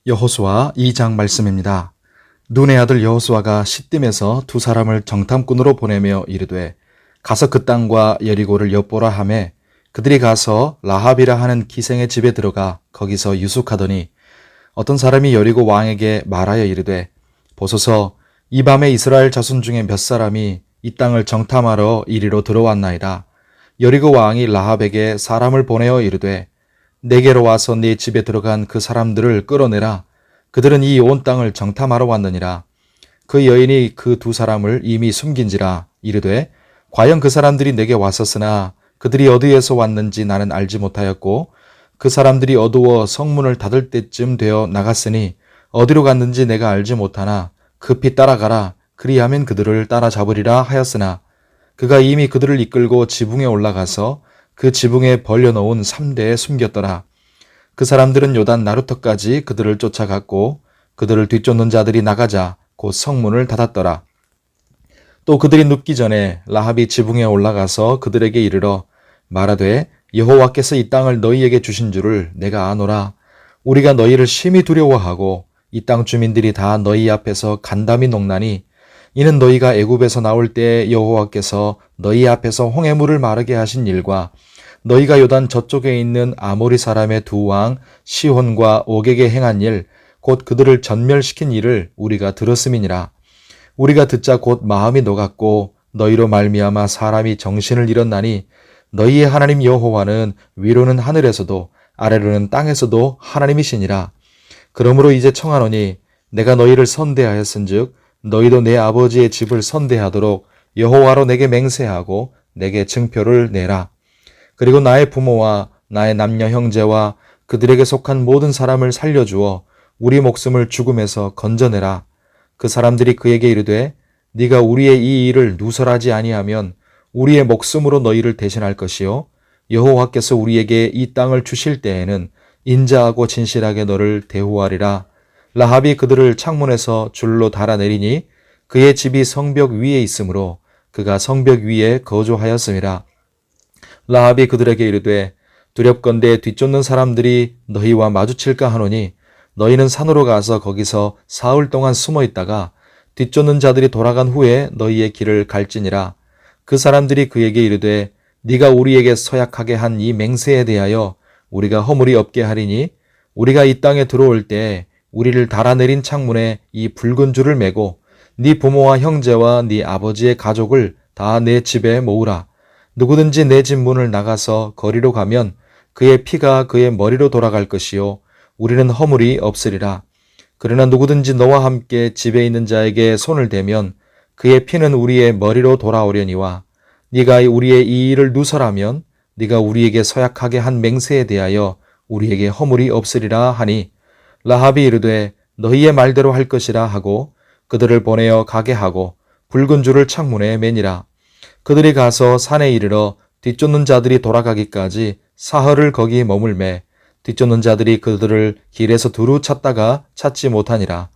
여호수아 2장 말씀입니다. 눈의 아들 여호수아가 시딤에서 두 사람을 정탐꾼으로 보내며 이르되 가서 그 땅과 여리고를 엿보라 하매 그들이 가서 라합이라 하는 기생의 집에 들어가 거기서 유숙하더니 어떤 사람이 여리고 왕에게 말하여 이르되 보소서 이 밤에 이스라엘 자손 중에 몇 사람이 이 땅을 정탐하러 이리로 들어왔나이다. 여리고 왕이 라합에게 사람을 보내어 이르되 내게로 와서 네 집에 들어간 그 사람들을 끌어내라. 그들은 이 온 땅을 정탐하러 왔느니라. 그 여인이 그 두 사람을 이미 숨긴지라 이르되 과연 그 사람들이 내게 왔었으나 그들이 어디에서 왔는지 나는 알지 못하였고 그 사람들이 어두워 성문을 닫을 때쯤 되어 나갔으니 어디로 갔는지 내가 알지 못하나 급히 따라가라. 그리하면 그들을 따라잡으리라 하였으나 그가 이미 그들을 이끌고 지붕에 올라가서 그 지붕에 벌려놓은 3대에 숨겼더라. 그 사람들은 요단 나루터까지 그들을 쫓아갔고 그들을 뒤쫓는 자들이 나가자 곧 성문을 닫았더라. 또 그들이 눕기 전에 라합이 지붕에 올라가서 그들에게 이르러 말하되 여호와께서 이 땅을 너희에게 주신 줄을 내가 아노라. 우리가 너희를 심히 두려워하고 이 땅 주민들이 다 너희 앞에서 간담이 녹나니 이는 너희가 애굽에서 나올 때 여호와께서 너희 앞에서 홍해물을 마르게 하신 일과 너희가 요단 저쪽에 있는 아모리 사람의 두 왕 시혼과 옥에게 행한 일 곧 그들을 전멸시킨 일을 우리가 들었음이니라. 우리가 듣자 곧 마음이 녹았고 너희로 말미암아 사람이 정신을 잃었나니 너희의 하나님 여호와는 위로는 하늘에서도 아래로는 땅에서도 하나님이시니라. 그러므로 이제 청하노니 내가 너희를 선대하였은즉 너희도 내 아버지의 집을 선대하도록 여호와로 내게 맹세하고 내게 증표를 내라. 그리고 나의 부모와 나의 남녀 형제와 그들에게 속한 모든 사람을 살려주어 우리 목숨을 죽음에서 건져내라. 그 사람들이 그에게 이르되 네가 우리의 이 일을 누설하지 아니하면 우리의 목숨으로 너희를 대신할 것이요 여호와께서 우리에게 이 땅을 주실 때에는 인자하고 진실하게 너를 대우하리라. 라합이 그들을 창문에서 줄로 달아내리니 그의 집이 성벽 위에 있으므로 그가 성벽 위에 거주하였음이라. 라합이 그들에게 이르되 두렵건대 뒤쫓는 사람들이 너희와 마주칠까 하노니 너희는 산으로 가서 거기서 사흘 동안 숨어 있다가 뒤쫓는 자들이 돌아간 후에 너희의 길을 갈지니라. 그 사람들이 그에게 이르되 네가 우리에게 서약하게 한 이 맹세에 대하여 우리가 허물이 없게 하리니 우리가 이 땅에 들어올 때 우리를 달아내린 창문에 이 붉은 줄을 매고 네 부모와 형제와 네 아버지의 가족을 다 내 집에 모으라. 누구든지 내 집 문을 나가서 거리로 가면 그의 피가 그의 머리로 돌아갈 것이요 우리는 허물이 없으리라. 그러나 누구든지 너와 함께 집에 있는 자에게 손을 대면 그의 피는 우리의 머리로 돌아오려니와 네가 우리의 이 일을 누설하면 네가 우리에게 서약하게 한 맹세에 대하여 우리에게 허물이 없으리라 하니 라합이 이르되 너희의 말대로 할 것이라 하고 그들을 보내어 가게 하고 붉은 줄을 창문에 매니라. 그들이 가서 산에 이르러 뒤쫓는 자들이 돌아가기까지 사흘을 거기 머물매 뒤쫓는 자들이 그들을 길에서 두루 찾다가 찾지 못하니라.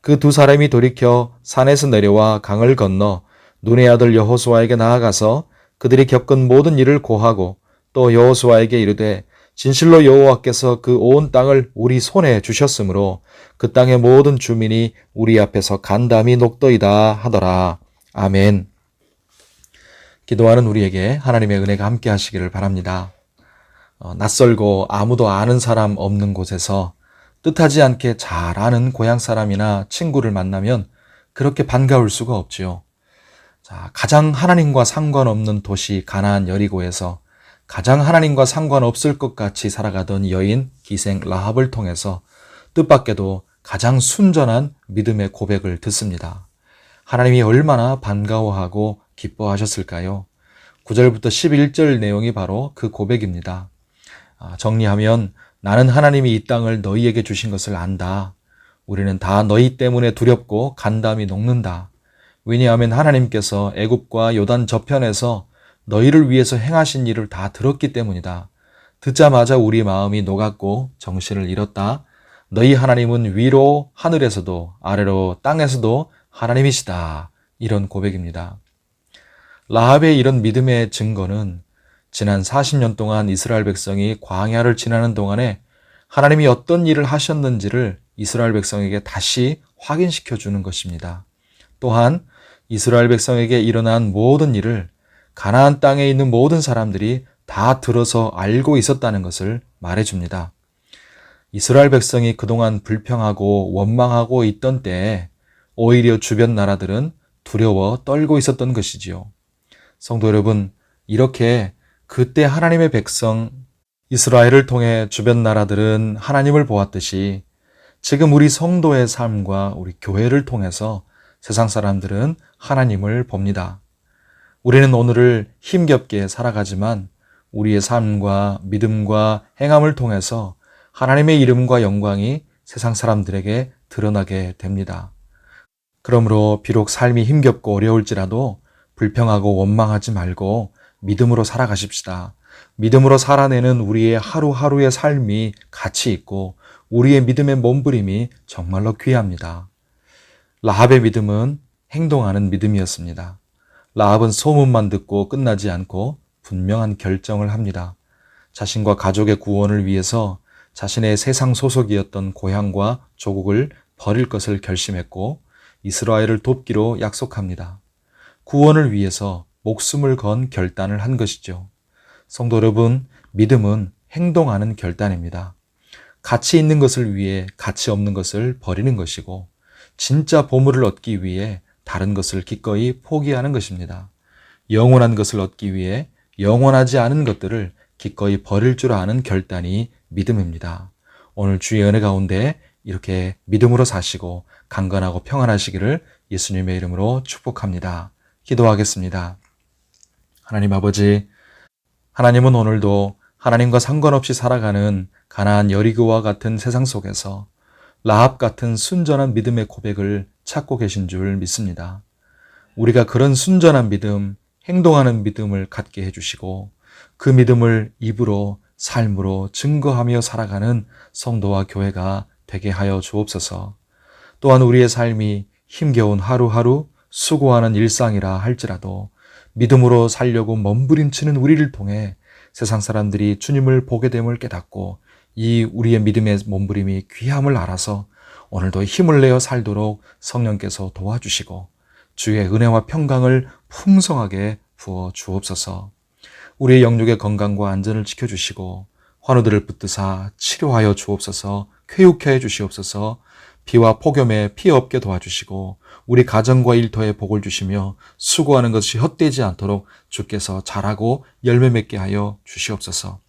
그 두 사람이 돌이켜 산에서 내려와 강을 건너 눈의 아들 여호수아에게 나아가서 그들이 겪은 모든 일을 고하고 또 여호수아에게 이르되 진실로 여호와께서 그 온 땅을 우리 손에 주셨으므로 그 땅의 모든 주민이 우리 앞에서 간담이 녹더이다 하더라. 아멘. 기도하는 우리에게 하나님의 은혜가 함께 하시기를 바랍니다. 낯설고 아무도 아는 사람 없는 곳에서 뜻하지 않게 잘 아는 고향 사람이나 친구를 만나면 그렇게 반가울 수가 없지요. 자, 가장 하나님과 상관없는 도시 가나안 여리고에서 가장 하나님과 상관없을 것 같이 살아가던 여인 기생 라합을 통해서 뜻밖에도 가장 순전한 믿음의 고백을 듣습니다. 하나님이 얼마나 반가워하고 기뻐하셨을까요? 9절부터 11절 내용이 바로 그 고백입니다. 정리하면 나는 하나님이 이 땅을 너희에게 주신 것을 안다. 우리는 다 너희 때문에 두렵고 간담이 녹는다. 왜냐하면 하나님께서 애굽과 요단 저편에서 너희를 위해서 행하신 일을 다 들었기 때문이다. 듣자마자 우리 마음이 녹았고 정신을 잃었다. 너희 하나님은 위로 하늘에서도 아래로 땅에서도 하나님이시다. 이런 고백입니다. 라합의 이런 믿음의 증거는 지난 40년 동안 이스라엘 백성이 광야를 지나는 동안에 하나님이 어떤 일을 하셨는지를 이스라엘 백성에게 다시 확인시켜 주는 것입니다. 또한 이스라엘 백성에게 일어난 모든 일을 가나안 땅에 있는 모든 사람들이 다 들어서 알고 있었다는 것을 말해줍니다. 이스라엘 백성이 그동안 불평하고 원망하고 있던 때에 오히려 주변 나라들은 두려워 떨고 있었던 것이지요. 성도 여러분, 이렇게 그때 하나님의 백성 이스라엘을 통해 주변 나라들은 하나님을 보았듯이 지금 우리 성도의 삶과 우리 교회를 통해서 세상 사람들은 하나님을 봅니다. 우리는 오늘을 힘겹게 살아가지만 우리의 삶과 믿음과 행함을 통해서 하나님의 이름과 영광이 세상 사람들에게 드러나게 됩니다. 그러므로 비록 삶이 힘겹고 어려울지라도 불평하고 원망하지 말고 믿음으로 살아가십시다. 믿음으로 살아내는 우리의 하루하루의 삶이 가치 있고 우리의 믿음의 몸부림이 정말로 귀합니다. 라합의 믿음은 행동하는 믿음이었습니다. 라합은 소문만 듣고 끝나지 않고 분명한 결정을 합니다. 자신과 가족의 구원을 위해서 자신의 세상 소속이었던 고향과 조국을 버릴 것을 결심했고 이스라엘을 돕기로 약속합니다. 구원을 위해서 목숨을 건 결단을 한 것이죠. 성도 여러분, 믿음은 행동하는 결단입니다. 가치 있는 것을 위해 가치 없는 것을 버리는 것이고 진짜 보물을 얻기 위해 다른 것을 기꺼이 포기하는 것입니다. 영원한 것을 얻기 위해 영원하지 않은 것들을 기꺼이 버릴 줄 아는 결단이 믿음입니다. 오늘 주의 은혜 가운데 이렇게 믿음으로 사시고 강건하고 평안하시기를 예수님의 이름으로 축복합니다. 기도하겠습니다. 하나님 아버지, 하나님은 오늘도 하나님과 상관없이 살아가는 가나안 여리고와 같은 세상 속에서 라합 같은 순전한 믿음의 고백을 찾고 계신 줄 믿습니다. 우리가 그런 순전한 믿음, 행동하는 믿음을 갖게 해주시고 그 믿음을 입으로 삶으로 증거하며 살아가는 성도와 교회가 되게 하여 주옵소서. 또한 우리의 삶이 힘겨운 하루하루 수고하는 일상이라 할지라도 믿음으로 살려고 몸부림치는 우리를 통해 세상 사람들이 주님을 보게 됨을 깨닫고 이 우리의 믿음의 몸부림이 귀함을 알아서 오늘도 힘을 내어 살도록 성령께서 도와주시고 주의 은혜와 평강을 풍성하게 부어 주옵소서. 우리의 영육의 건강과 안전을 지켜주시고 환우들을 붙드사 치료하여 주옵소서. 쾌유케 해 주시옵소서. 비와 폭염에 피해 없게 도와주시고 우리 가정과 일터에 복을 주시며 수고하는 것이 헛되지 않도록 주께서 잘하고 열매 맺게 하여 주시옵소서.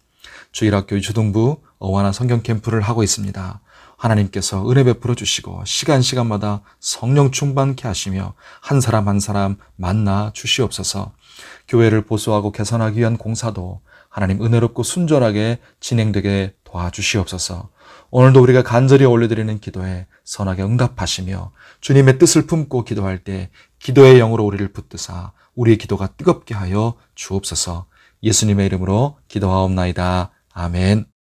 주일학교 주등부 어와나 성경 캠프를 하고 있습니다. 하나님께서 은혜 베풀어 주시고 시간마다 성령 충만케 하시며 한 사람 한 사람 만나 주시옵소서. 교회를 보수하고 개선하기 위한 공사도 하나님 은혜롭고 순전하게 진행되게 도와주시옵소서. 오늘도 우리가 간절히 올려드리는 기도에 선하게 응답하시며 주님의 뜻을 품고 기도할 때 기도의 영으로 우리를 붙드사 우리의 기도가 뜨겁게 하여 주옵소서. 예수님의 이름으로 기도하옵나이다. 아멘.